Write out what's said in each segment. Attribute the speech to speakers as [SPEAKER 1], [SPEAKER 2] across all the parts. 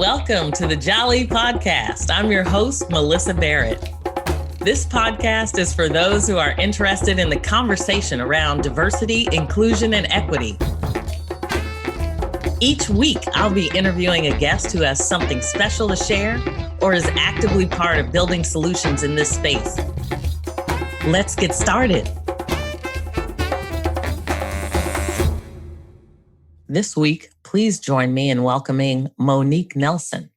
[SPEAKER 1] Welcome to the Jali Podcast. I'm your host, Melissa Barrett. This podcast is for those who are interested in the conversation around diversity, inclusion, and equity. Each week, I'll be interviewing a guest who has something special to share or is actively part of building solutions in this space. Let's get started. This week, please join me in welcoming Monique Nelson.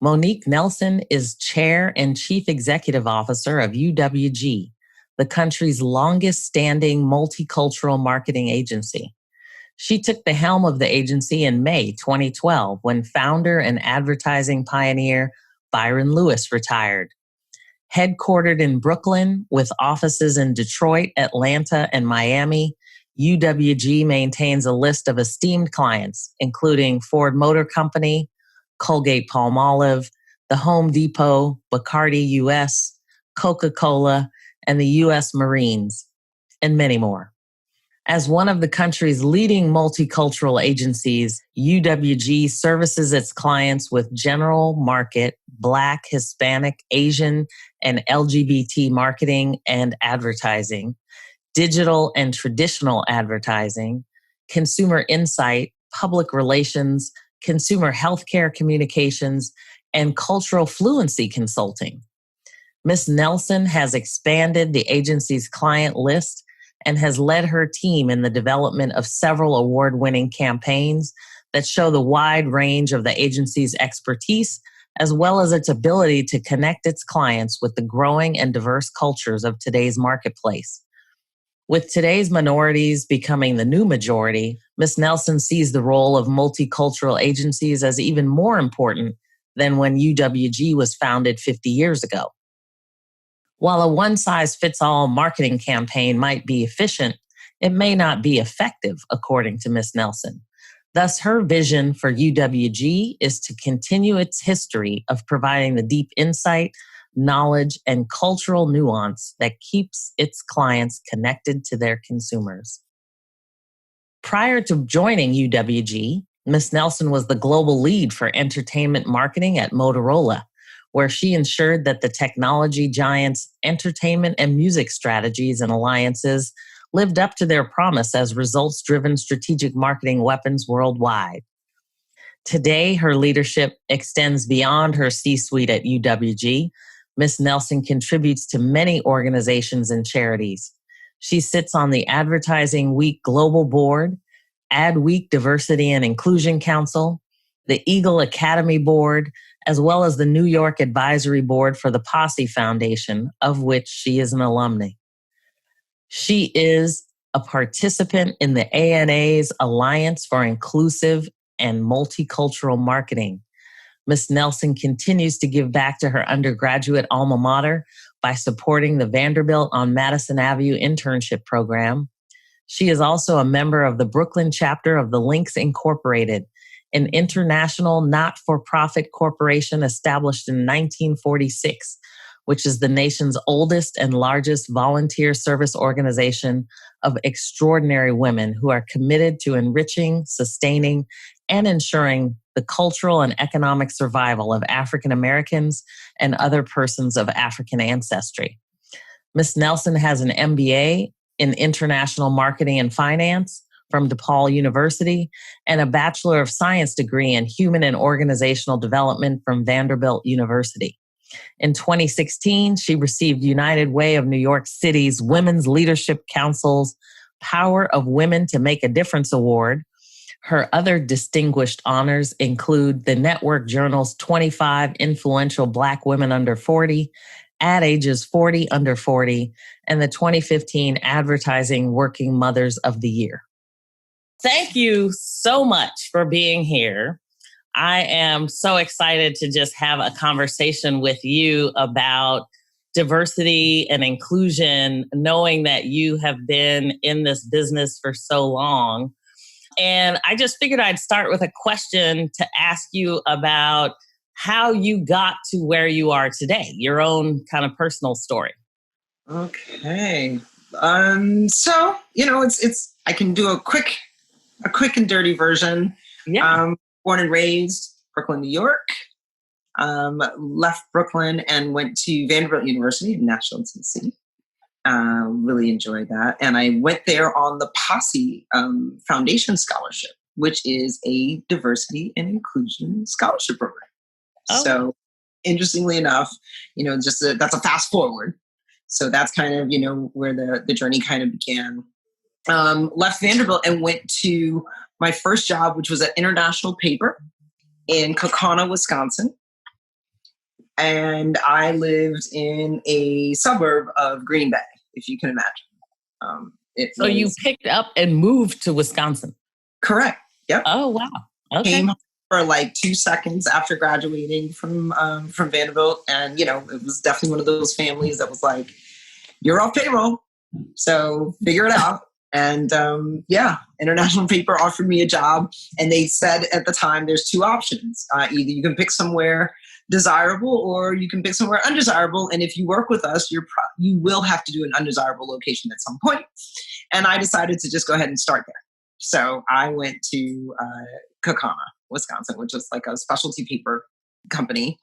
[SPEAKER 1] Monique Nelson is Chair and Chief Executive Officer of UWG, the country's longest-standing multicultural marketing agency. She took the helm of the agency in May 2012 when founder and advertising pioneer Byron Lewis retired. Headquartered in Brooklyn with offices in Detroit, Atlanta, and Miami, UWG maintains a list of esteemed clients, including Ford Motor Company, Colgate-Palmolive, the Home Depot, Bacardi US, Coca-Cola, and the U.S. Marines, and many more. As one of the country's leading multicultural agencies, UWG services its clients with general market, Black, Hispanic, Asian, and LGBT marketing and advertising, digital and traditional advertising, consumer insight, public relations, consumer healthcare communications, and cultural fluency consulting. Ms. Nelson has expanded the agency's client list and has led her team in the development of several award-winning campaigns that show the wide range of the agency's expertise, as well as its ability to connect its clients with the growing and diverse cultures of today's marketplace. With today's minorities becoming the new majority, Ms. Nelson sees the role of multicultural agencies as even more important than when UWG was founded 50 years ago. While a one-size-fits-all marketing campaign might be efficient, it may not be effective, according to Ms. Nelson. Thus, her vision for UWG is to continue its history of providing the deep insight, knowledge, and cultural nuance that keeps its clients connected to their consumers. Prior to joining UWG, Ms. Nelson was the global lead for entertainment marketing at Motorola, where she ensured that the technology giant's entertainment and music strategies and alliances lived up to their promise as results-driven strategic marketing weapons worldwide. Today, her leadership extends beyond her C-suite at UWG. Ms. Nelson contributes to many organizations and charities. She sits on the Advertising Week Global Board, Adweek Diversity and Inclusion Council, the Eagle Academy Board, as well as the New York Advisory Board for the Posse Foundation, of which she is an alumni. She is a participant in the ANA's Alliance for Inclusive and Multicultural Marketing. Ms. Nelson continues to give back to her undergraduate alma mater by supporting the Vanderbilt on Madison Avenue internship program. She is also a member of the Brooklyn chapter of the Links Incorporated, an international not-for-profit corporation established in 1946, which is the nation's oldest and largest volunteer service organization of extraordinary women who are committed to enriching, sustaining, and ensuring the cultural and economic survival of African Americans and other persons of African ancestry. Ms. Nelson has an MBA in International Marketing and Finance from DePaul University and a Bachelor of Science degree in Human and Organizational Development from Vanderbilt University. In 2016, she received United Way of New York City's Women's Leadership Council's Power of Women to Make a Difference Award. Her other distinguished honors include the Network Journal's 25 Influential Black Women Under 40, Ad Age's 40 Under 40, and the 2015 Advertising Working Mothers of the Year. Thank you so much for being here. I am so excited to just have a conversation with you about diversity and inclusion, knowing that you have been in this business for so long. And I just figured I'd start with a question to ask you about how you got to where you are today, your own kind of personal story.
[SPEAKER 2] Okay. It's I can do a quick and dirty version.
[SPEAKER 1] Yeah.
[SPEAKER 2] Born and raised Brooklyn, New York. Left Brooklyn and went to Vanderbilt University in Nashville, Tennessee. Really enjoyed that. And I went there on the Posse Foundation Scholarship, which is a diversity and inclusion scholarship program. Oh. So interestingly enough, that's a fast forward. So that's kind of, where the journey kind of began. Left Vanderbilt and went to my first job, which was at International Paper in Kaukauna, Wisconsin. And I lived in a suburb of Green Bay, if you can imagine.
[SPEAKER 1] So you picked up and moved to Wisconsin?
[SPEAKER 2] Correct. Yep.
[SPEAKER 1] Oh, wow. Okay.
[SPEAKER 2] Came for like 2 seconds after graduating from Vanderbilt. And, it was definitely one of those families that was like, you're off payroll, so figure it out. And International Paper offered me a job. And they said at the time, there's 2 options. Either you can pick somewhere desirable or you can pick somewhere undesirable. And if you work with us, you will have to do an undesirable location at some point. And I decided to just go ahead and start there. So I went to Kaukauna, Wisconsin, which is like a specialty paper company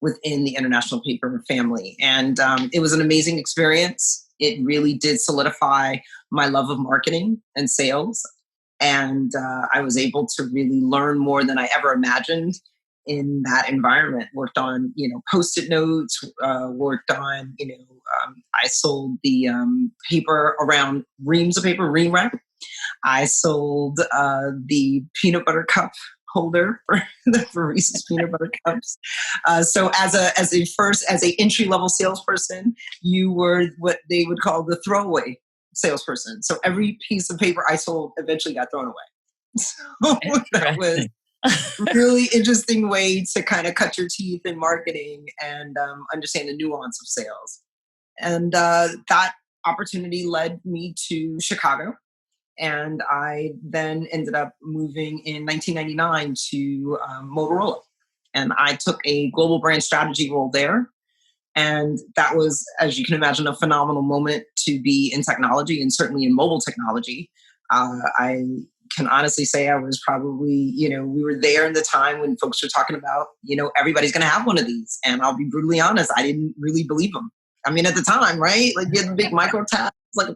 [SPEAKER 2] within the International Paper family. And it was an amazing experience. It really did solidify my love of marketing and sales. And I was able to really learn more than I ever imagined in that environment. Worked on, Post-it notes, worked on, I sold the paper around reams of paper, ream wrap. I sold the peanut butter cup holder for Reese's peanut butter cups. So as a entry-level salesperson, you were what they would call the throwaway salesperson. So every piece of paper I sold eventually got thrown away. So that was really interesting way to kind of cut your teeth in marketing and understand the nuance of sales. And that opportunity led me to Chicago. And I then ended up moving in 1999 to Motorola. And I took a global brand strategy role there. And that was, as you can imagine, a phenomenal moment to be in technology and certainly in mobile technology. I can honestly say I was probably, we were there in the time when folks were talking about, everybody's going to have one of these. And I'll be brutally honest, I didn't really believe them. I mean, at the time, right? Like you had the big micro tabs, like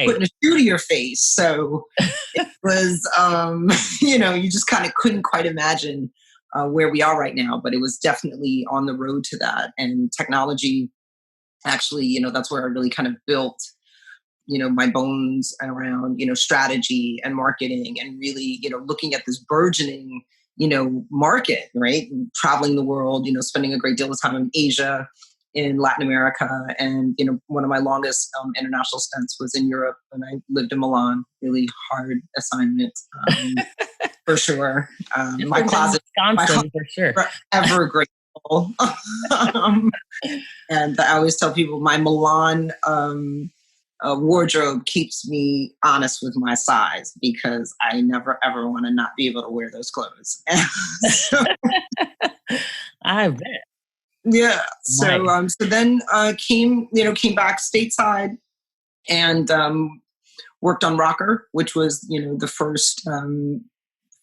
[SPEAKER 2] putting a shoe to your face. So it was, you just kind of couldn't quite imagine where we are right now. But it was definitely on the road to that. And technology, actually, that's where I really kind of built my bones around, strategy and marketing and really, looking at this burgeoning, market, right? Traveling the world, spending a great deal of time in Asia, in Latin America. And, one of my longest international stints was in Europe when I lived in Milan. Really hard assignment, for sure. My closet,
[SPEAKER 1] Wisconsin, for sure.
[SPEAKER 2] Forever grateful. And I always tell people my Milan wardrobe keeps me honest with my size because I never ever want to not be able to wear those clothes.
[SPEAKER 1] I bet.
[SPEAKER 2] Yeah. So nice. So then came back stateside and worked on Rocker, which was the first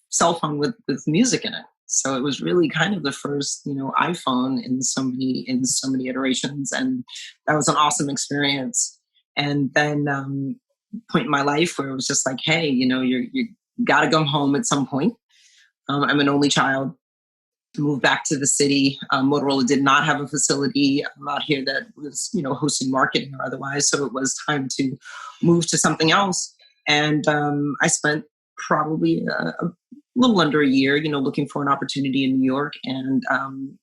[SPEAKER 2] cell phone with music in it. So it was really kind of the first iPhone in so many iterations, and that was an awesome experience. And then point in my life where it was just like, hey, you got to go home at some point. I'm an only child. Moved back to the city. Motorola did not have a facility out here that was, hosting marketing or otherwise. So it was time to move to something else. And I spent probably a little under a year, looking for an opportunity in New York, and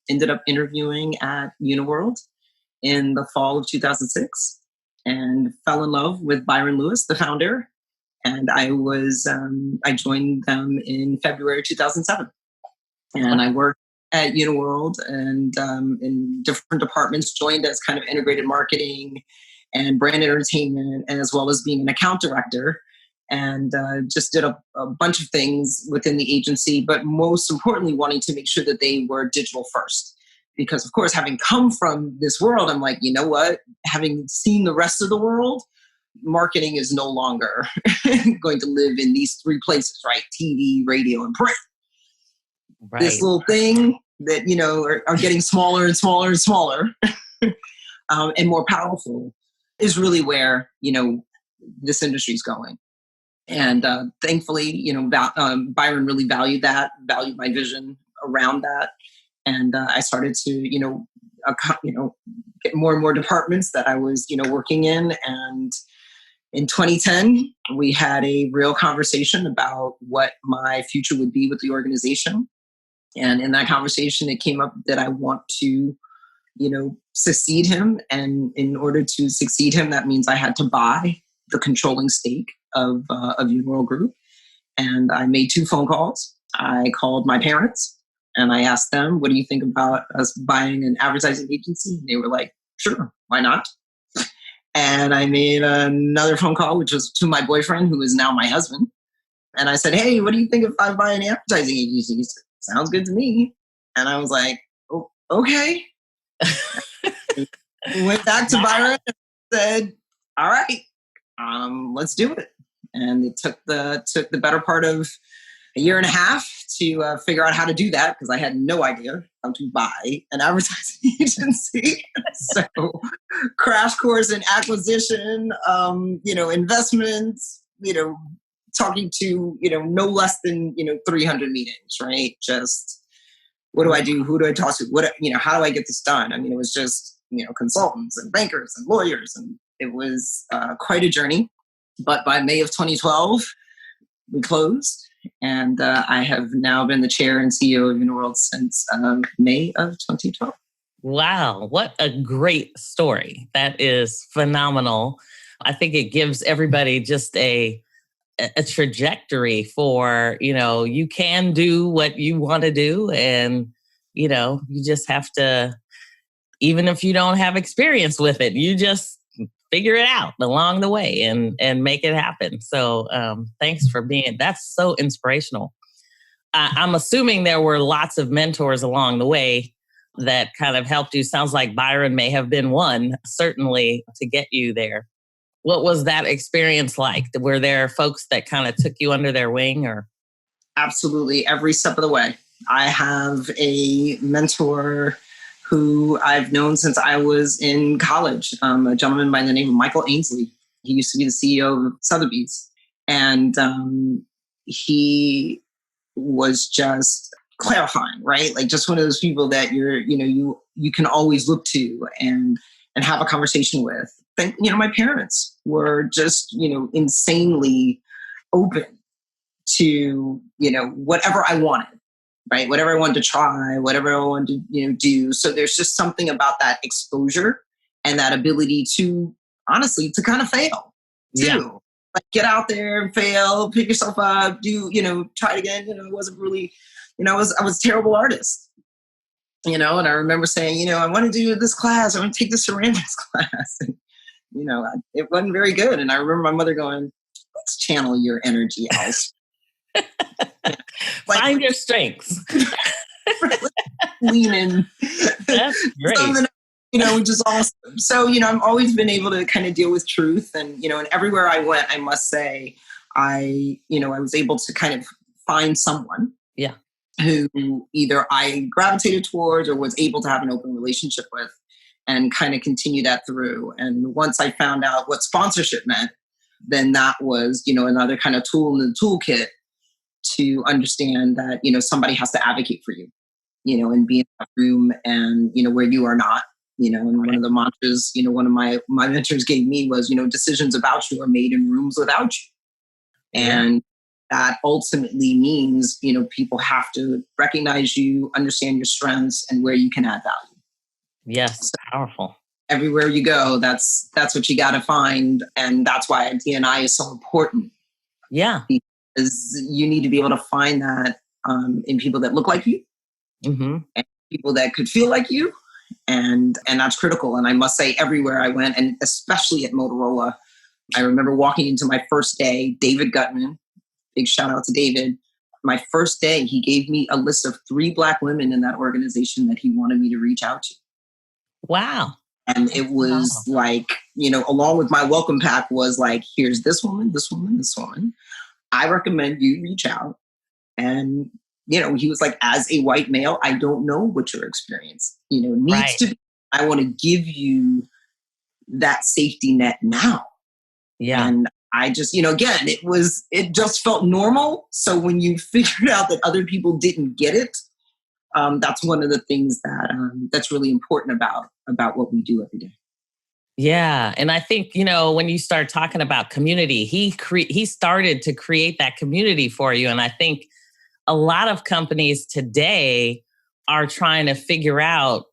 [SPEAKER 2] ended up interviewing at Uniworld in the fall of 2006. And fell in love with Byron Lewis, the founder. And I joined them in February 2007. And I worked at Uniworld and in different departments, joined as kind of integrated marketing and brand entertainment, as well as being an account director. And just did a bunch of things within the agency, but most importantly, wanting to make sure that they were digital first. Because, of course, having come from this world, I'm like, you know what? Having seen the rest of the world, marketing is no longer going to live in these 3 places, right? TV, radio, and print. this
[SPEAKER 1] Right.
[SPEAKER 2] little thing that, are getting smaller and smaller and smaller and more powerful is really where, this industry is going. And thankfully, Byron really valued my vision around that. And I started to, get more and more departments that I was, working in. And in 2010, we had a real conversation about what my future would be with the organization. And in that conversation, it came up that I want to, succeed him. And in order to succeed him, that means I had to buy the controlling stake of Uniworld Group. And I made 2 phone calls. I called my parents and I asked them, what do you think about us buying an advertising agency? And they were like, sure, why not? And I made another phone call, which was to my boyfriend, who is now my husband. And I said, hey, what do you think if I buy an advertising agency? He said, sounds good to me. And I was like, oh, okay. Went back to Byron and said, all right, let's do it. And it took the better part of a year and a half to figure out how to do that, because I had no idea how to buy an advertising agency. So crash course in acquisition, investments, talking to, no less than, 300 meetings, right? Just what do I do? Who do I talk to? How do I get this done? I mean, it was just, consultants and bankers and lawyers, and it was quite a journey. But by May of 2012, we closed. And I have now been the chair and CEO of Uniworld since May of 2012.
[SPEAKER 1] Wow, what a great story. That is phenomenal. I think it gives everybody just a trajectory for, you can do what you want to do. And, you just have to, even if you don't have experience with it, you just figure it out along the way and make it happen. So thanks for that's so inspirational. I'm assuming there were lots of mentors along the way that kind of helped you. Sounds like Byron may have been one, certainly, to get you there. What was that experience like? Were there folks that kind of took you under their wing, or?
[SPEAKER 2] Absolutely. Every step of the way. I have a mentor who I've known since I was in college, a gentleman by the name of Michael Ainsley. He used to be the CEO of Sotheby's. And he was just clarifying, right? Like just one of those people that you can always look to and have a conversation with. But, my parents were just, insanely open to, whatever I wanted. Right. Whatever I wanted to try, whatever I wanted to, do. So there's just something about that exposure and that ability to, honestly, to kind of fail too.
[SPEAKER 1] Yeah.
[SPEAKER 2] Like get out there and fail, pick yourself up, do, try it again. It wasn't really, I was a terrible artist, and I remember saying, I want to do this class. I want to take this ceramics class. And, it wasn't very good. And I remember my mother going, let's channel your energy else.
[SPEAKER 1] Find your strengths.
[SPEAKER 2] Lean in.
[SPEAKER 1] That's great.
[SPEAKER 2] Which is awesome. So, I've always been able to kind of deal with truth. And, and everywhere I went, I must say, I was able to kind of find someone who either I gravitated towards or was able to have an open relationship with and kind of continue that through. And once I found out what sponsorship meant, then that was, another kind of tool in the toolkit to understand that, somebody has to advocate for you, and be in that room and, where you are not, and one of the mantras, one of my mentors gave me was, decisions about you are made in rooms without you. And that ultimately means, people have to recognize you, understand your strengths and where you can add value.
[SPEAKER 1] Yes. So, powerful.
[SPEAKER 2] Everywhere you go, that's what you got to find. And that's why D&I is so important.
[SPEAKER 1] Yeah.
[SPEAKER 2] Is you need to be able to find that in people that look like you, and people that could feel like you, and that's critical. And I must say, everywhere I went, and especially at Motorola, I remember walking into my first day. David Gutman, big shout out to David. My first day, he gave me a list of 3 Black women in that organization that he wanted me to reach out to.
[SPEAKER 1] Wow.
[SPEAKER 2] And it was like, along with my welcome pack was like, here's this woman, this woman, this woman. I recommend you reach out and, he was like, as a white male, I don't know what your experience, needs to be. I want to give you that safety net now.
[SPEAKER 1] Yeah.
[SPEAKER 2] And I just, again, it just felt normal. So when you figured out that other people didn't get it, that's one of the things that's really important about what we do every day.
[SPEAKER 1] Yeah. And I think, when you start talking about community, he started to create that community for you. And I think a lot of companies today are trying to figure out,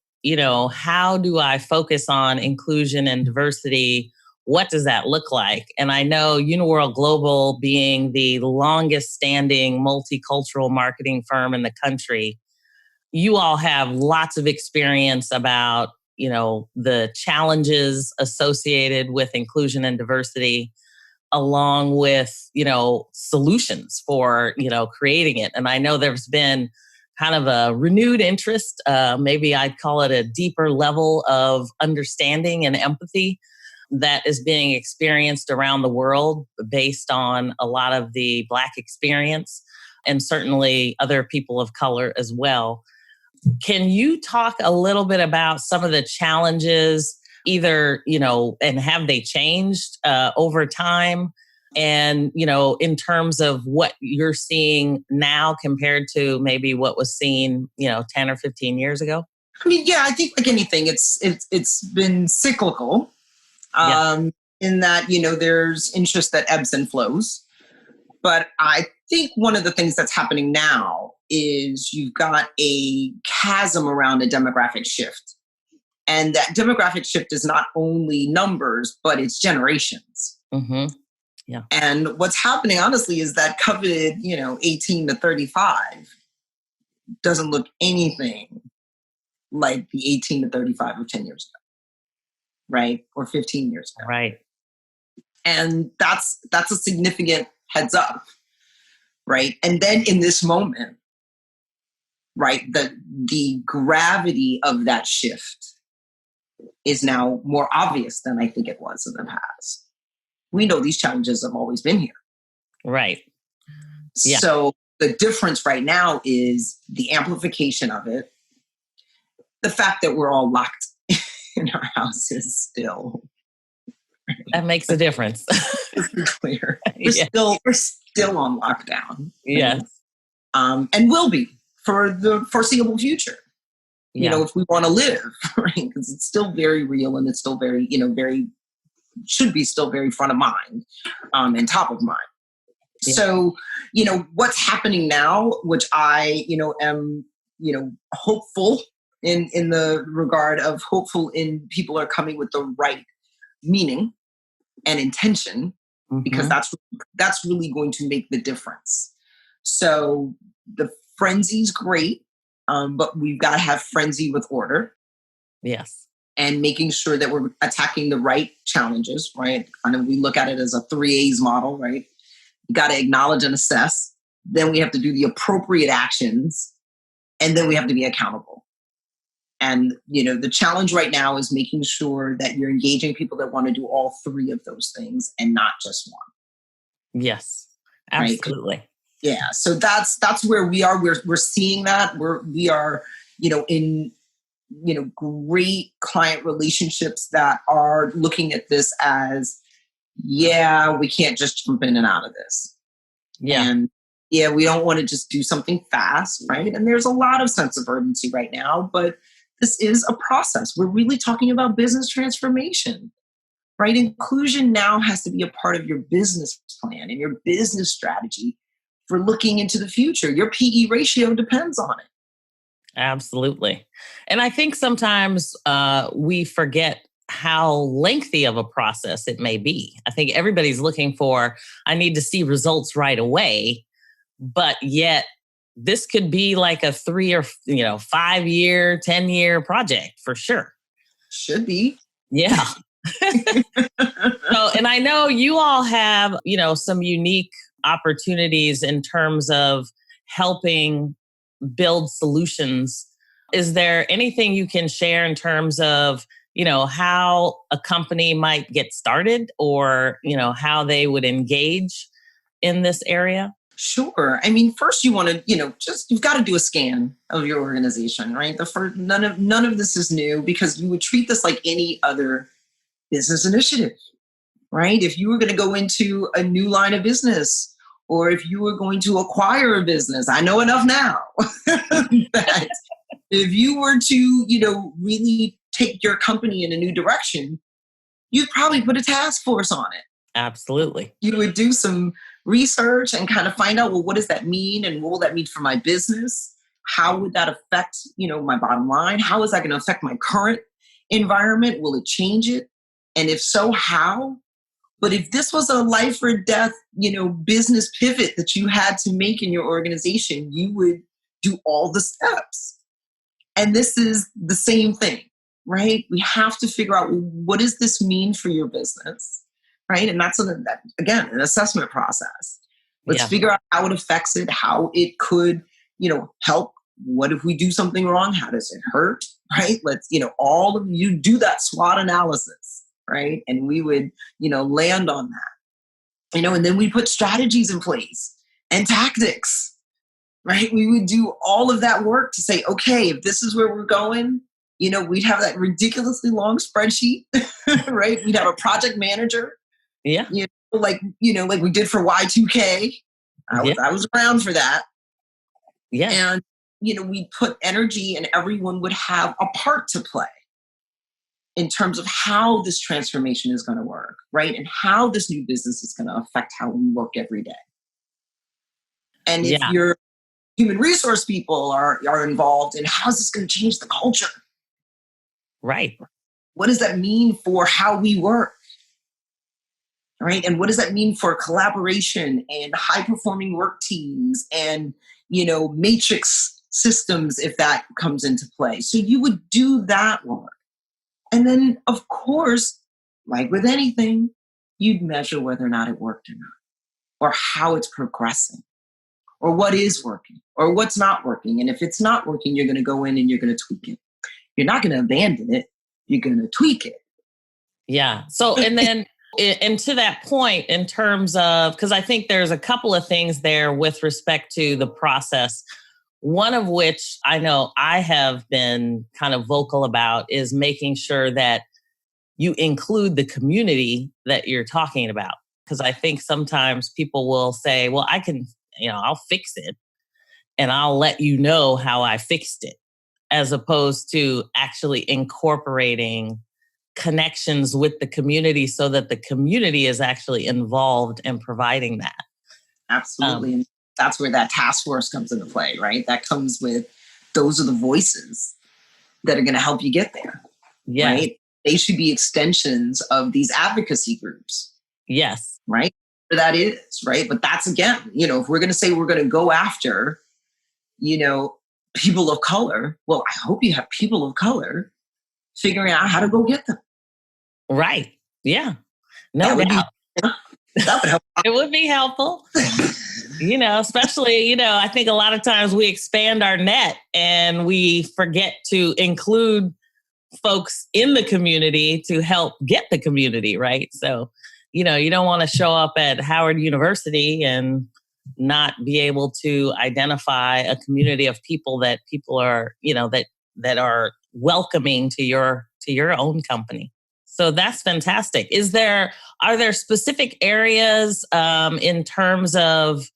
[SPEAKER 1] how do I focus on inclusion and diversity? What does that look like? And I know Uniworld Global, being the longest standing multicultural marketing firm in the country, you all have lots of experience about, the challenges associated with inclusion and diversity, along with, solutions for, creating it. And I know there's been kind of a renewed interest, maybe I'd call it a deeper level of understanding and empathy that is being experienced around the world based on a lot of the Black experience, and certainly other people of color as well. Can you talk a little bit about some of the challenges, either, and have they changed over time? And, in terms of what you're seeing now compared to maybe what was seen, 10 or 15 years ago?
[SPEAKER 2] I mean, yeah, I think like anything, it's been cyclical. In that, there's interest that ebbs and flows. But I think one of the things that's happening now is you've got a chasm around a demographic shift. And that demographic shift is not only numbers, but it's generations.
[SPEAKER 1] Mm-hmm. Yeah.
[SPEAKER 2] And what's happening, honestly, is that coveted, 18 to 35 doesn't look anything like the 18 to 35 of 10 years ago. Right? Or 15 years ago.
[SPEAKER 1] Right.
[SPEAKER 2] And that's a significant heads up. Right. And then in this moment, right, the gravity of that shift is now more obvious than I think it was in the past. We know these challenges have always been here.
[SPEAKER 1] Right. Yeah.
[SPEAKER 2] So the difference right now is the amplification of it, the fact that we're all locked in our houses still.
[SPEAKER 1] That makes a difference.
[SPEAKER 2] Let's be clear. We're still on lockdown.
[SPEAKER 1] Yes.
[SPEAKER 2] And will be for the foreseeable future.
[SPEAKER 1] Yeah.
[SPEAKER 2] If we want to live, right? Because it's still very real, and it's still very, should be still very front of mind, and top of mind. Yeah. So, what's happening now, which I, am, hopeful in the regard of hopeful in people are coming with the right meaning and intention, because that's really going to make the difference. So the frenzy's great, but we've got to have frenzy with order.
[SPEAKER 1] Yes.
[SPEAKER 2] And making sure that we're attacking the right challenges, right? Kind of, we look at it as a 3A's model, right? You got to acknowledge and assess. Then we have to do the appropriate actions. And then we have to be accountable. And, the challenge right now is making sure that you're engaging people that want to do all three of those things and not just one.
[SPEAKER 1] Yes, absolutely.
[SPEAKER 2] Right? Yeah. So that's where we are. We're seeing that we are, in, great client relationships that are looking at this as, we can't just jump in and out of this.
[SPEAKER 1] Yeah.
[SPEAKER 2] And we don't want to just do something fast. Right. And there's a lot of sense of urgency right now, but this is a process. We're really talking about business transformation, right? Inclusion now has to be a part of your business plan and your business strategy for looking into the future. Your PE ratio depends on it.
[SPEAKER 1] Absolutely. And I think sometimes we forget how lengthy of a process it may be. I think everybody's looking for, I need to see results right away, but yet this could be like a 3 or 5 year, 10-year project for sure.
[SPEAKER 2] Should be.
[SPEAKER 1] Yeah. So, and I know you all have, some unique opportunities in terms of helping build solutions. Is there anything you can share in terms of, how a company might get started, or, how they would engage in this area?
[SPEAKER 2] Sure. I mean, first you want to, you've got to do a scan of your organization, right? The first, none of this is new because you would treat this like any other business initiative, right? If you were going to go into a new line of business or if you were going to acquire a business, I know enough now that if you were to, really take your company in a new direction, you'd probably put a task force on it.
[SPEAKER 1] Absolutely.
[SPEAKER 2] You would do some research and kind of find out, well, what does that mean? And what will that mean for my business? How would that affect, my bottom line? How is that going to affect my current environment? Will it change it? And if so, how? But if this was a life or death, business pivot that you had to make in your organization, you would do all the steps. And this is the same thing, right? We have to figure out, what does this mean for your business, right? And that's, again, an assessment process. Let's figure out how it affects it, how it could, help. What if we do something wrong? How does it hurt, right? Let's, all of you do that SWOT analysis, right? And we would, land on that, and then we put strategies in place and tactics, right? We would do all of that work to say, okay, if this is where we're going, we'd have that ridiculously long spreadsheet, right? We'd have a project manager.
[SPEAKER 1] Yeah.
[SPEAKER 2] Like we did for Y2K. I was around for that.
[SPEAKER 1] Yeah.
[SPEAKER 2] And, we put energy and everyone would have a part to play in terms of how this transformation is going to work, right? And how this new business is going to affect how we work every day. And if your human resource people are involved in how's this going to change the culture?
[SPEAKER 1] Right.
[SPEAKER 2] What does that mean for how we work? Right. And what does that mean for collaboration and high performing work teams and, matrix systems if that comes into play? So you would do that work. And then, of course, like with anything, you'd measure whether or not it worked or not, or how it's progressing, or what is working, or what's not working. And if it's not working, you're going to go in and you're going to tweak it. You're not going to abandon it. You're going to tweak it.
[SPEAKER 1] Yeah. So, and then, and to that point, in terms of, because I think there's a couple of things there with respect to the process. One of which I know I have been kind of vocal about is making sure that you include the community that you're talking about. Because I think sometimes people will say, well, I can, I'll fix it and I'll let you know how I fixed it, as opposed to actually incorporating connections with the community so that the community is actually involved in providing that.
[SPEAKER 2] Absolutely. And that's where that task force comes into play, right? That comes with, those are the voices that are going to help you get there.
[SPEAKER 1] Yeah.
[SPEAKER 2] Right? They should be extensions of these advocacy groups.
[SPEAKER 1] Yes.
[SPEAKER 2] Right? That is, right? But that's, again, if we're going to say we're going to go after, people of color, well, I hope you have people of color figuring out how to go get them.
[SPEAKER 1] Right. Yeah. No doubt.
[SPEAKER 2] That would help.
[SPEAKER 1] It would be helpful. Especially, I think a lot of times we expand our net and we forget to include folks in the community to help get the community, right? So, you don't want to show up at Howard University and not be able to identify a community of people that people are, that are welcoming to your own company. So that's fantastic. Are there specific areas in terms of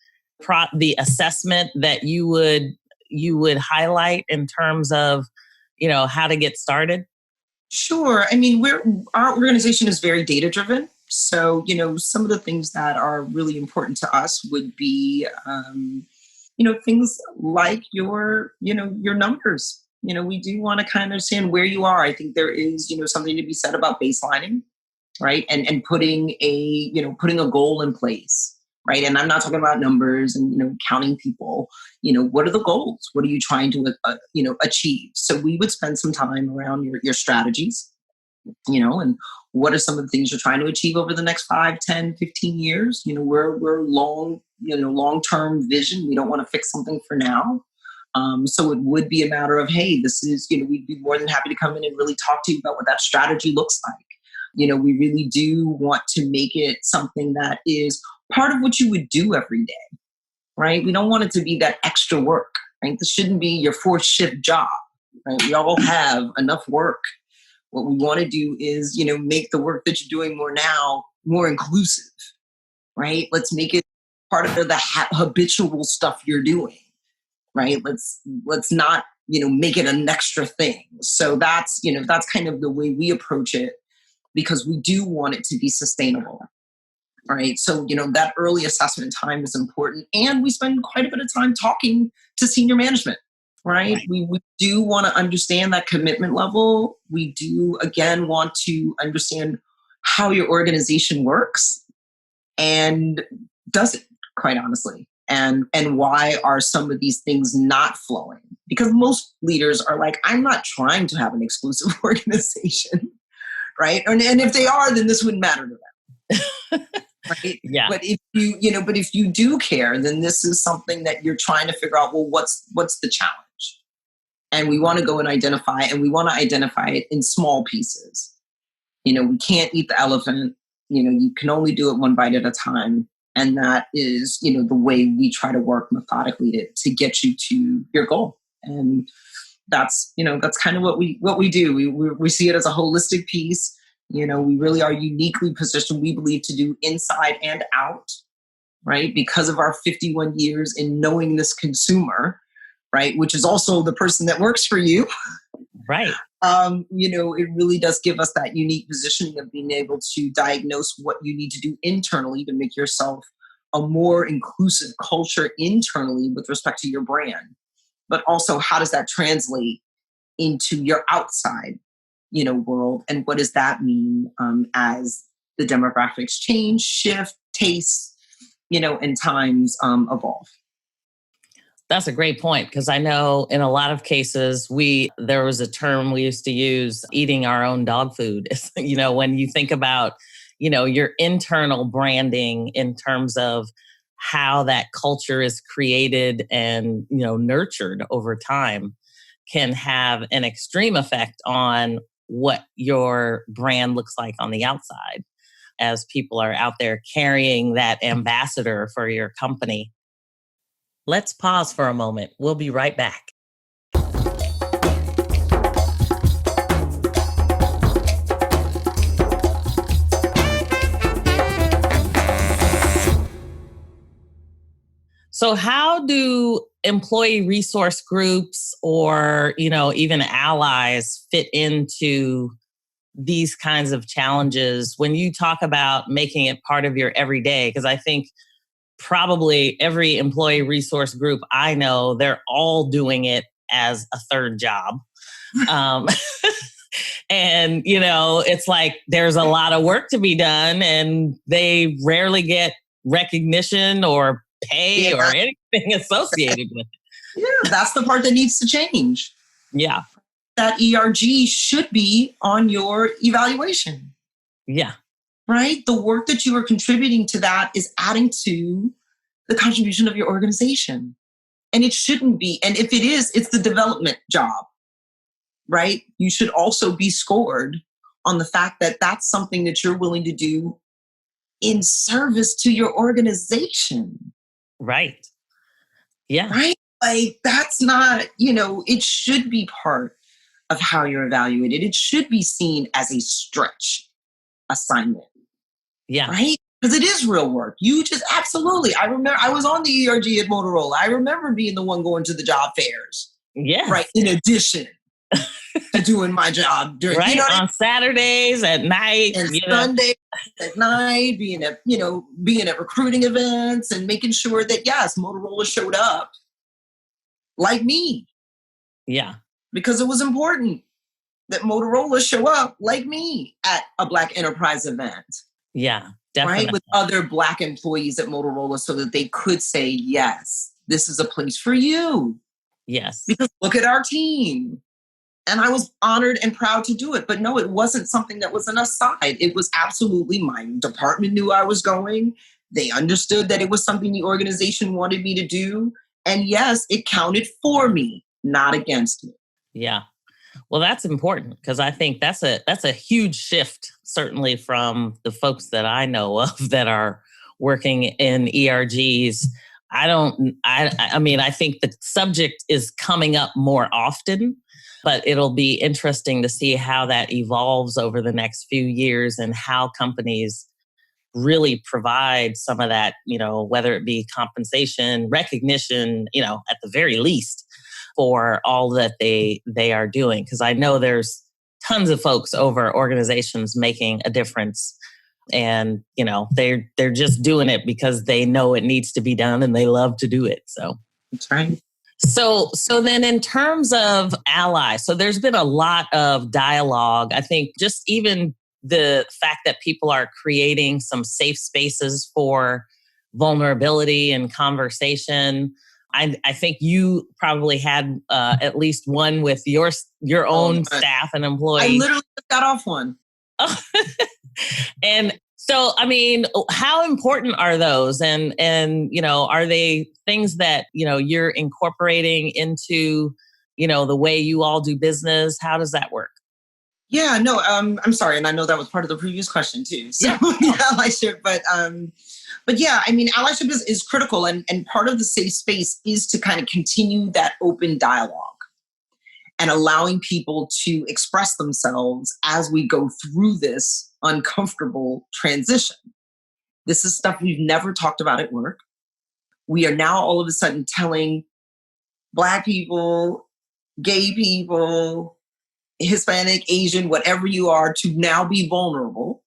[SPEAKER 1] the assessment that you would highlight in terms of, how to get started?
[SPEAKER 2] Sure. I mean, our organization is very data driven. So, some of the things that are really important to us would be, things like your numbers. We do want to kind of understand where you are. I think there is, something to be said about baselining, right? And putting a goal in place, right? And I'm not talking about numbers and, counting people, what are the goals? What are you trying to, achieve? So we would spend some time around your strategies, and what are some of the things you're trying to achieve over the next 5, 10, 15 years? We're long-term vision. We don't want to fix something for now. So it would be a matter of, hey, this is, we'd be more than happy to come in and really talk to you about what that strategy looks like. We really do want to make it something that is part of what you would do every day, right? We don't want it to be that extra work, right? This shouldn't be your fourth shift job, right? We all have enough work. What we want to do is, make the work that you're doing more now more inclusive, right? Let's make it part of the habitual stuff you're doing, right? Let's not, make it an extra thing. So that's kind of the way we approach it, because we do want it to be sustainable. All right. So, that early assessment time is important. And we spend quite a bit of time talking to senior management, right? We do want to understand that commitment level. We do, again, want to understand how your organization works and does it, quite honestly. And why are some of these things not flowing? Because most leaders are like, I'm not trying to have an exclusive organization, right? And if they are, then this wouldn't matter to them. Right?
[SPEAKER 1] Yeah.
[SPEAKER 2] But if you do care, then this is something that you're trying to figure out, well, what's the challenge? And we want to go and identify it in small pieces. We can't eat the elephant. You can only do it one bite at a time. And that is, the way we try to work methodically to get you to your goal. And that's kind of what we do. We see it as a holistic piece. We really are uniquely positioned, we believe, to do inside and out, right? Because of our 51 years in knowing this consumer, right? Which is also the person that works for you.
[SPEAKER 1] Right.
[SPEAKER 2] It really does give us that unique positioning of being able to diagnose what you need to do internally to make yourself a more inclusive culture internally with respect to your brand. But also, how does that translate into your outside, world? And what does that mean as the demographics change, shift, tastes, and times evolve?
[SPEAKER 1] That's a great point, because I know in a lot of cases, there was a term we used to use, eating our own dog food. When you think about, your internal branding in terms of how that culture is created and, nurtured over time, can have an extreme effect on what your brand looks like on the outside, as people are out there carrying that ambassador for your company. Let's pause for a moment. We'll be right back. So how do employee resource groups or, even allies fit into these kinds of challenges when you talk about making it part of your everyday? Because I think probably every employee resource group I know, they're all doing it as a third job. And, it's like there's a lot of work to be done, and they rarely get recognition or pay or anything associated with it.
[SPEAKER 2] Yeah, that's the part that needs to change.
[SPEAKER 1] Yeah.
[SPEAKER 2] That ERG should be on your evaluation.
[SPEAKER 1] Yeah.
[SPEAKER 2] Right? The work that you are contributing to that is adding to the contribution of your organization. And it shouldn't be. And if it is, it's the development job, right? You should also be scored on the fact that that's something that you're willing to do in service to your organization.
[SPEAKER 1] Right. Yeah.
[SPEAKER 2] Right? Like, that's not, it should be part of how you're evaluated. It should be seen as a stretch assignment.
[SPEAKER 1] Yeah.
[SPEAKER 2] Right? Because it is real work. You just absolutely. I remember I was on the ERG at Motorola. I remember being the one going to the job fairs.
[SPEAKER 1] Yeah.
[SPEAKER 2] Right. In addition to doing my job during,
[SPEAKER 1] right, on Saturdays at night
[SPEAKER 2] and Sundays at night, being at recruiting events and making sure that, yes, Motorola showed up like me.
[SPEAKER 1] Yeah.
[SPEAKER 2] Because it was important that Motorola show up like me at a Black enterprise event.
[SPEAKER 1] Yeah, definitely.
[SPEAKER 2] Right? With other Black employees at Motorola, so that they could say, yes, this is a place for you.
[SPEAKER 1] Yes.
[SPEAKER 2] Because look at our team. And I was honored and proud to do it. But no, it wasn't something that was an aside. It was absolutely, my department knew I was going. They understood that it was something the organization wanted me to do. And yes, it counted for me, not against me.
[SPEAKER 1] Yeah. Well, that's important, because I think that's a huge shift, certainly from the folks that I know of that are working in ERGs. I mean, I think the subject is coming up more often, but it'll be interesting to see how that evolves over the next few years and how companies really provide some of that, whether it be compensation, recognition, at the very least for all that they are doing. Because I know there's tons of folks over organizations making a difference. And, they're just doing it because they know it needs to be done and they love to do it. So
[SPEAKER 2] that's right.
[SPEAKER 1] So then in terms of Ally, so there's been a lot of dialogue. I think just even the fact that people are creating some safe spaces for vulnerability and conversation. I think you probably had at least one with your own staff and employees.
[SPEAKER 2] I literally just got off one.
[SPEAKER 1] And so, I mean, how important are those? And are they things that, you're incorporating into, the way you all do business? How does that work?
[SPEAKER 2] Yeah, no, I'm sorry. And I know that was part of the previous question too. So allyship, but yeah, I mean, allyship is critical. And part of the safe space is to kind of continue that open dialogue and allowing people to express themselves as we go through this uncomfortable transition. This is stuff we've never talked about at work. We are now all of a sudden telling Black people, gay people, Hispanic, Asian, whatever you are, to now be vulnerable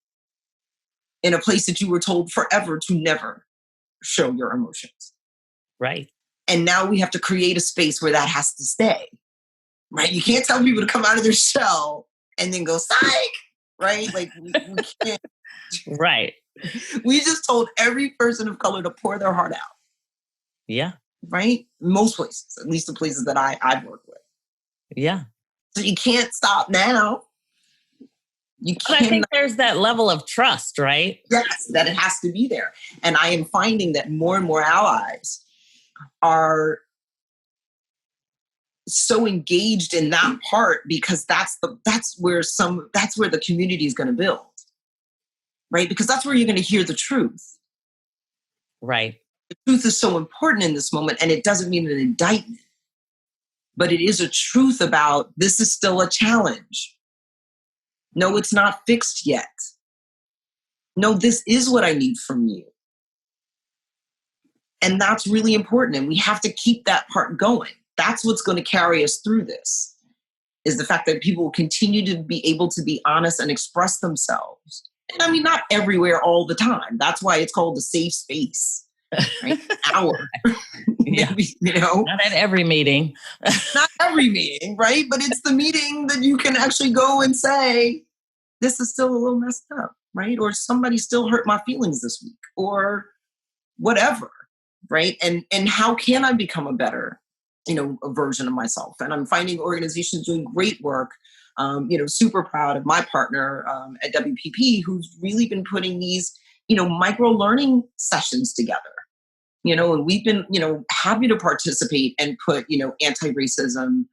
[SPEAKER 2] in a place that you were told forever to never show your emotions.
[SPEAKER 1] Right.
[SPEAKER 2] And now we have to create a space where that has to stay. Right? You can't tell people to come out of their shell and then go, psych! Right? Like, we can't.
[SPEAKER 1] Right.
[SPEAKER 2] We just told every person of color to pour their heart out.
[SPEAKER 1] Yeah.
[SPEAKER 2] Right? Most places, at least the places that I've worked with.
[SPEAKER 1] Yeah.
[SPEAKER 2] So you can't stop now.
[SPEAKER 1] But I think there's that level of trust, right?
[SPEAKER 2] Yes, that it has to be there. And I am finding that more and more allies are so engaged in that part because that's where the community is going to build. Right? Because that's where you're going to hear the truth.
[SPEAKER 1] Right.
[SPEAKER 2] The truth is so important in this moment, and it doesn't mean an indictment. But it is a truth about this is still a challenge. No, it's not fixed yet. No, this is what I need from you. And that's really important. And we have to keep that part going. That's what's going to carry us through this, is the fact that people will continue to be able to be honest and express themselves. And I mean, not everywhere all the time. That's why it's called a safe space. Right? Hour.
[SPEAKER 1] Yeah.
[SPEAKER 2] Maybe,
[SPEAKER 1] not at every meeting.
[SPEAKER 2] Not every meeting, right? But it's the meeting that you can actually go and say, this is still a little messed up, right? Or somebody still hurt my feelings this week, or whatever, right? And how can I become a better, a version of myself? And I'm finding organizations doing great work. Super proud of my partner at WPP, who's really been putting these, micro learning sessions together. And we've been, happy to participate and put, anti-racism,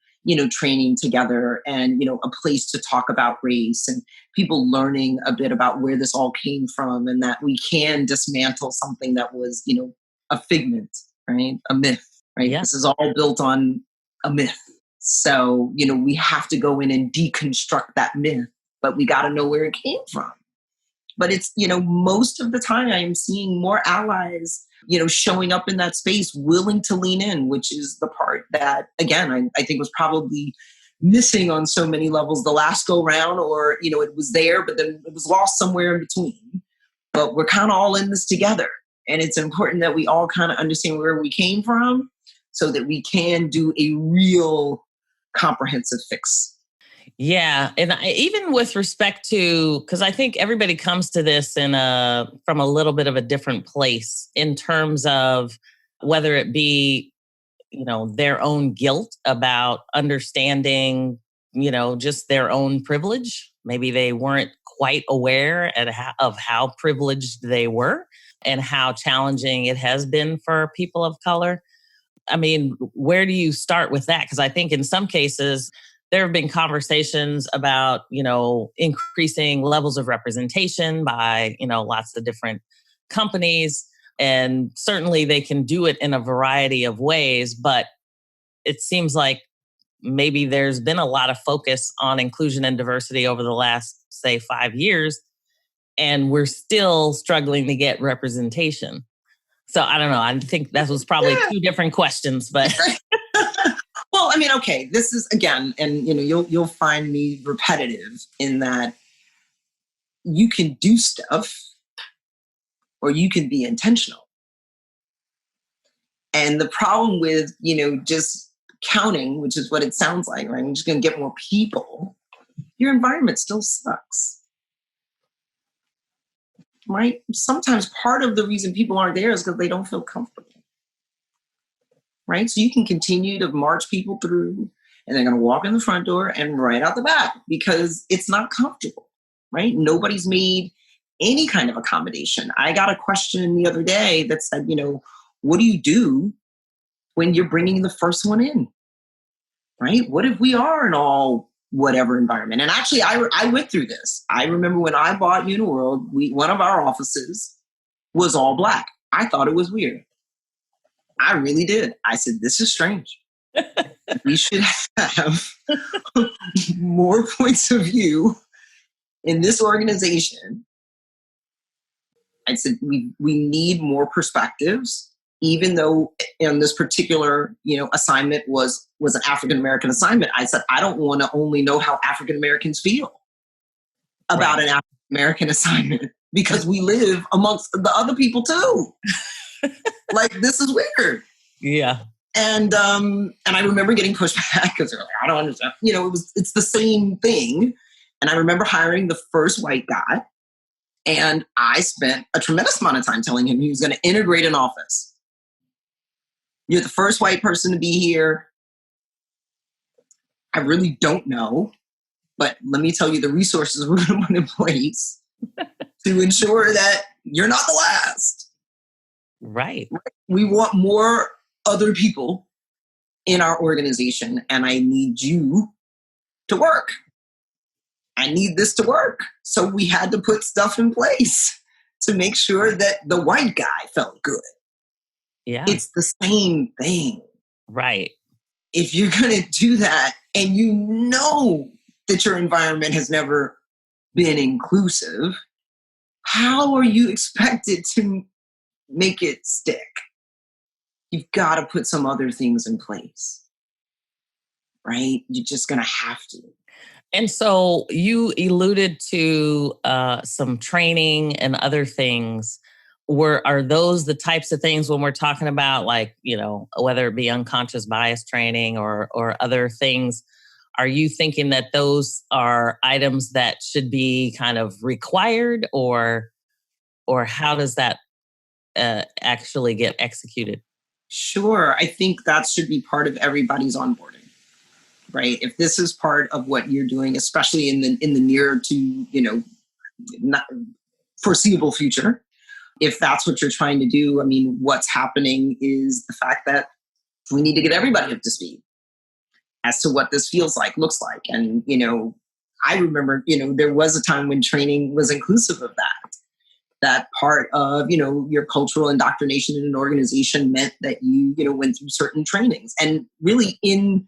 [SPEAKER 2] training together and, a place to talk about race and people learning a bit about where this all came from and that we can dismantle something that was, a figment, right? A myth, right? Yeah. This is all built on a myth. So, we have to go in and deconstruct that myth, but we got to know where it came from. But it's, most of the time I am seeing more allies, showing up in that space, willing to lean in, which is the part that, again, I think was probably missing on so many levels the last go round, or, it was there, but then it was lost somewhere in between. But we're kind of all in this together. And it's important that we all kind of understand where we came from so that we can do a real comprehensive fix.
[SPEAKER 1] Yeah. And even with respect to, because I think everybody comes to this from a little bit of a different place in terms of whether it be, their own guilt about understanding, just their own privilege. Maybe they weren't quite aware of how privileged they were and how challenging it has been for people of color. I mean, where do you start with that? Because I think in some cases, there have been conversations about, increasing levels of representation by, lots of different companies. And certainly they can do it in a variety of ways, but it seems like maybe there's been a lot of focus on inclusion and diversity over the last, say, 5 years, and we're still struggling to get representation. So I don't know. I think that was probably two different questions, but
[SPEAKER 2] well, I mean, okay, this is again, and you'll find me repetitive in that you can do stuff or you can be intentional. And the problem with, just counting, which is what it sounds like, right? I'm just going to get more people. Your environment still sucks. Right? Sometimes part of the reason people aren't there is because they don't feel comfortable. Right? So you can continue to march people through and they're going to walk in the front door and right out the back because it's not comfortable. Right? Nobody's made any kind of accommodation. I got a question the other day that said, what do you do when you're bringing the first one in? Right? What if we are in all whatever environment? And actually, I went through this. I remember when I bought Uniworld, one of our offices was all Black. I thought it was weird. I really did. I said, this is strange. We should have more points of view in this organization. I said, we need more perspectives. Even though in this particular, assignment was an African-American assignment, I said, I don't want to only know how African-Americans feel about an African-American assignment because we live amongst the other people too. Like, this is weird.
[SPEAKER 1] Yeah.
[SPEAKER 2] And I remember getting pushed back because they're like, I don't understand. It's the same thing. And I remember hiring the first white guy and I spent a tremendous amount of time telling him he was going to integrate an office. You're the first white person to be here. I really don't know, but let me tell you the resources we're going to put in place to ensure that you're not the last.
[SPEAKER 1] Right.
[SPEAKER 2] We want more other people in our organization, and I need you to work. I need this to work. So we had to put stuff in place to make sure that the white guy felt good.
[SPEAKER 1] Yeah.
[SPEAKER 2] It's the same thing.
[SPEAKER 1] Right.
[SPEAKER 2] If you're going to do that and that your environment has never been inclusive, how are you expected to make it stick? You've got to put some other things in place, right? You're just going to have to.
[SPEAKER 1] And so you alluded to some training and other things. Are those the types of things when we're talking about, like, whether it be unconscious bias training or other things? Are you thinking that those are items that should be kind of required, or how does that actually get executed?
[SPEAKER 2] Sure. I think that should be part of everybody's onboarding, right? If this is part of what you're doing, especially in the near to, not foreseeable future, if that's what you're trying to do, I mean, what's happening is the fact that we need to get everybody up to speed as to what this feels like, looks like. And, I remember, there was a time when training was inclusive of that. That part of, your cultural indoctrination in an organization meant that you, went through certain trainings and really in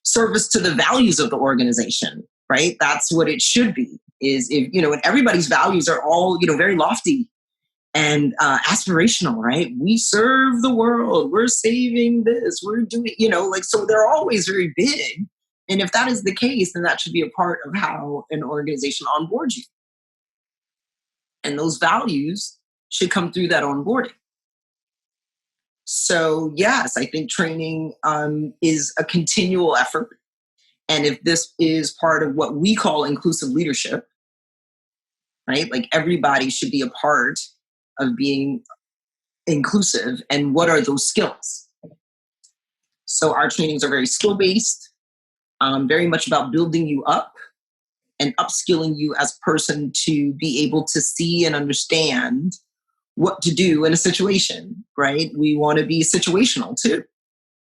[SPEAKER 2] service to the values of the organization, right? That's what it should be, is if, and everybody's values are all, very lofty and aspirational, right? We serve the world. We're saving this. We're doing, so they're always very big. And if that is the case, then that should be a part of how an organization onboards you. And those values should come through that onboarding. So yes, I think training is a continual effort. And if this is part of what we call inclusive leadership, right? Like, everybody should be a part of being inclusive. And what are those skills? So our trainings are very skill-based, very much about building you up and upskilling you as a person to be able to see and understand what to do in a situation, right? We want to be situational too,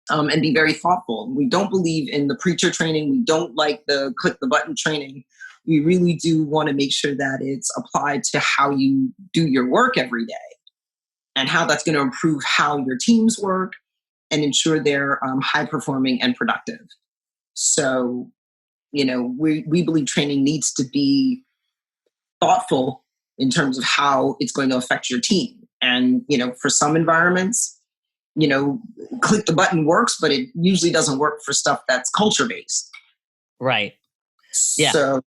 [SPEAKER 2] and be very thoughtful. We don't believe in the preacher training. We don't like the click the button training. We really do want to make sure that it's applied to how you do your work every day. and how that's going to improve how your teams work and ensure they're high performing and productive. So, we believe training needs to be thoughtful in terms of how it's going to affect your team. And, for some environments, click the button works, but it usually doesn't work for stuff that's culture based.
[SPEAKER 1] Right. Yeah.
[SPEAKER 2] So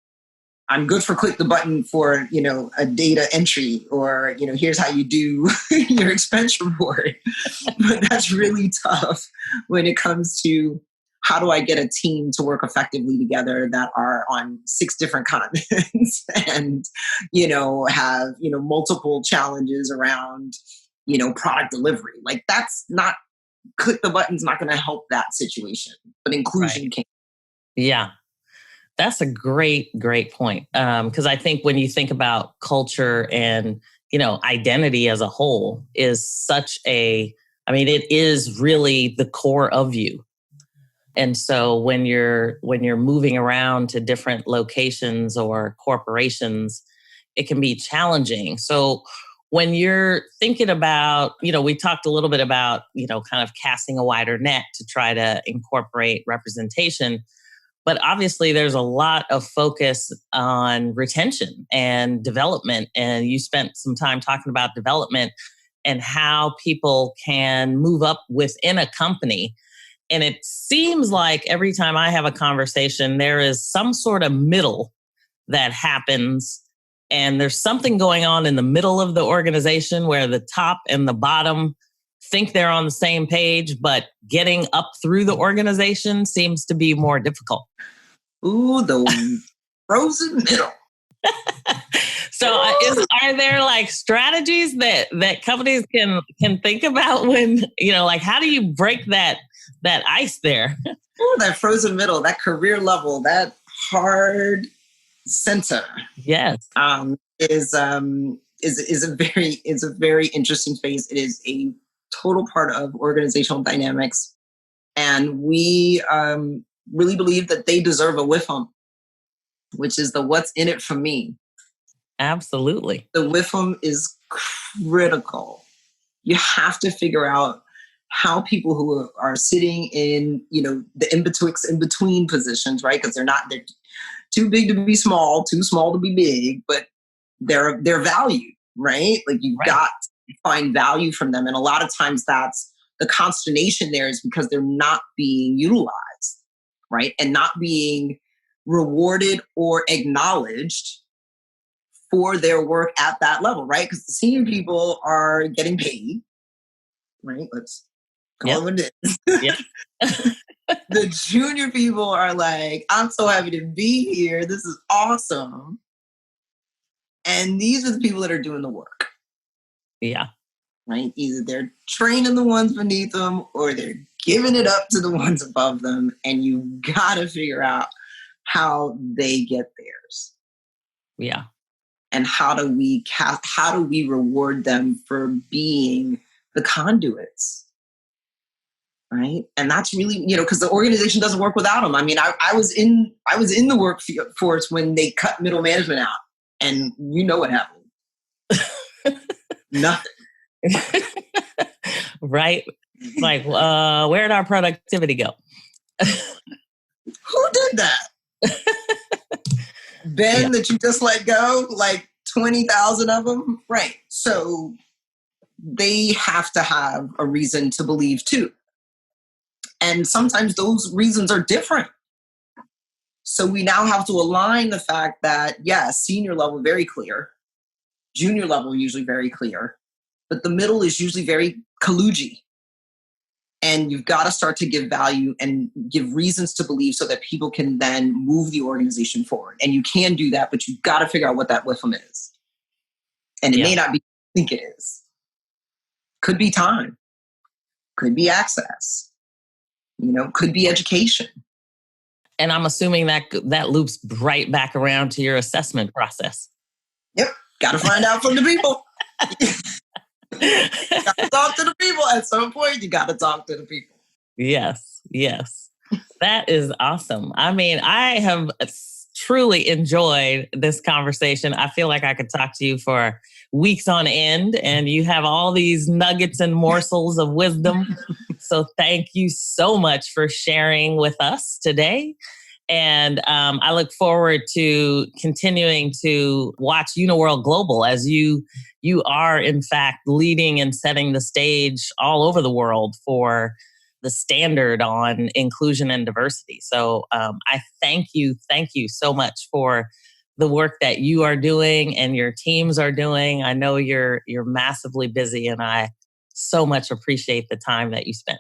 [SPEAKER 2] I'm good for click the button for, a data entry or, here's how you do your expense report. But that's really tough when it comes to how do I get a team to work effectively together that are on 6 different continents and, have, multiple challenges around, product delivery. Like that's not, click the button's not going to help that situation, but inclusion can.
[SPEAKER 1] Yeah. That's a great point. Because I think when you think about culture and, identity as a whole is it is really the core of you. And so when you're moving around to different locations or corporations, it can be challenging. So when you're thinking about, we talked a little bit about, kind of casting a wider net to try to incorporate representation. But obviously, there's a lot of focus on retention and development. And you spent some time talking about development and how people can move up within a company. And it seems like every time I have a conversation, there is some sort of middle that happens. And there's something going on in the middle of the organization where the top and the bottom think they're on the same page, but getting up through the organization seems to be more difficult.
[SPEAKER 2] Ooh, the frozen middle.
[SPEAKER 1] So are there like strategies that companies can think about when, how do you break that ice there?
[SPEAKER 2] Ooh, that frozen middle, that career level, that hard center.
[SPEAKER 1] Yes.
[SPEAKER 2] Is a very interesting phase. It is a total part of organizational dynamics. And we really believe that they deserve a WIFM, which is the what's in it for me.
[SPEAKER 1] Absolutely.
[SPEAKER 2] The WIFM is critical. You have to figure out how people who are sitting in, the in-between positions, right? Because they're too big to be small, too small to be big, but they're valued, right? Like you've got to find value from them. And a lot of times that's the consternation there is because they're not being utilized, right? And not being rewarded or acknowledged for their work at that level, right? Because the senior people are getting paid, right? Let's call it what it is. Yep. The junior people are like, I'm so happy to be here. This is awesome. And these are the people that are doing the work.
[SPEAKER 1] Yeah.
[SPEAKER 2] Right? Either they're training the ones beneath them or they're giving it up to the ones above them. And you got to figure out how they get theirs.
[SPEAKER 1] Yeah.
[SPEAKER 2] And how do we reward them for being the conduits? Right? And that's really, because the organization doesn't work without them. I mean, I was in the workforce when they cut middle management out. And you know what happened. Nothing.
[SPEAKER 1] Right? Like, where'd our productivity go?
[SPEAKER 2] Who did that? Ben, that you just let go, like 20,000 of them? Right. So they have to have a reason to believe too. And sometimes those reasons are different. So we now have to align the fact that, yes, senior level, very clear. Junior level, usually very clear. But the middle is usually very kludgy. And you've got to start to give value and give reasons to believe so that people can then move the organization forward. And you can do that, but you've got to figure out what that WIFM is. And it may not be what you think it is. Could be time. Could be access. Could be education.
[SPEAKER 1] And I'm assuming that loops right back around to your assessment process.
[SPEAKER 2] Yep. Got to find out from the people. Got to talk to the people. At some point, you got to talk to the people.
[SPEAKER 1] Yes. That is awesome. I mean, I have truly enjoyed this conversation. I feel like I could talk to you for weeks on end, and you have all these nuggets and morsels of wisdom. So thank you so much for sharing with us today. And I look forward to continuing to watch Uniworld Global as you are, in fact, leading and setting the stage all over the world for the standard on inclusion and diversity. So I thank you so much for the work that you are doing and your teams are doing. I know you're massively busy, and I so much appreciate the time that you spent.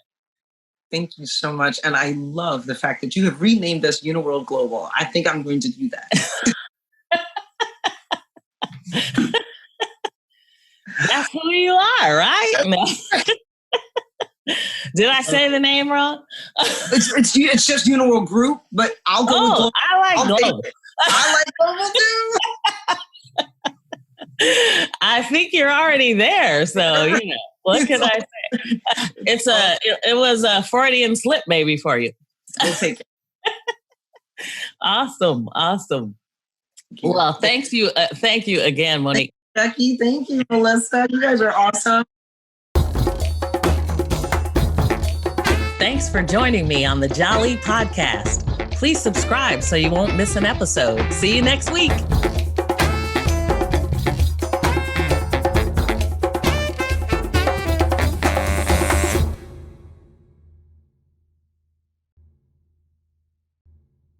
[SPEAKER 2] Thank you so much. And I love the fact that you have renamed us Uniworld Global. I think I'm going to do that.
[SPEAKER 1] That's who you are, right? Did I say the name wrong?
[SPEAKER 2] It's just Uniworld Group, but I'll go with Global.
[SPEAKER 1] I like Global.
[SPEAKER 2] I like Global too.
[SPEAKER 1] I think you're already there, so what can I say? It was a Freudian slip, maybe, for you.
[SPEAKER 2] We'll take it.
[SPEAKER 1] Awesome. Well, thank you again, Monique.
[SPEAKER 2] Becky, thank you, Melissa. You guys are awesome.
[SPEAKER 1] Thanks for joining me on the Jali Podcast. Please subscribe so you won't miss an episode. See you next week.